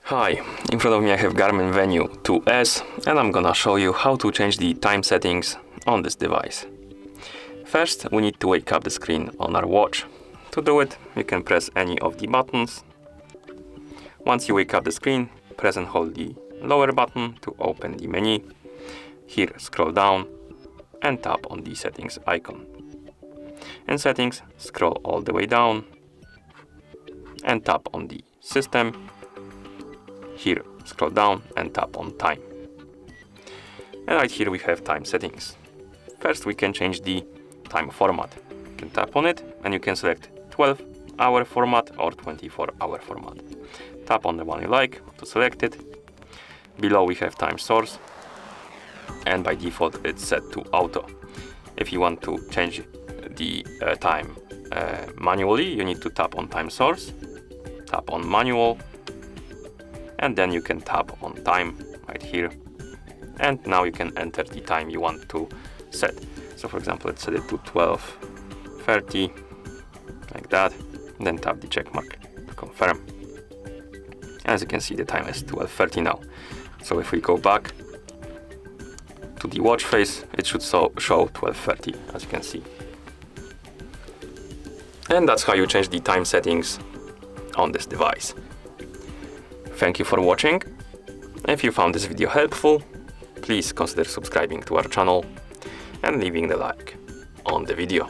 Hi, in front of me I have GARMIN Venu 2S and I'm gonna show you how to change the time settings on this device. First, we need to wake up the screen on our watch. To do it, you can press any of the buttons. Once you wake up the screen, press and hold the lower button to open the menu. Here, scroll down and tap on the settings icon. In settings, scroll all the way down and tap on the system. Here, scroll down and tap on time. And right here we have time settings. First we can change the time format. You can tap on it and you can select 12-hour format or 24-hour format. Tap on the one you like to select it. Below we have time source and by default it's set to auto. If you want to change the time manually, you need to tap on time source, tap on manual, and then you can tap on time right here, and now you can enter the time you want to set. So for example, let's set it to 12:30 like that, and then tap the check mark to confirm. As you can see, the time is 12:30 now. So if we go back to the watch face, it should show 12:30, as you can see. And that's how you change the time settings on this device. Thank you for watching. If you found this video helpful, please consider subscribing to our channel and leaving the like on the video.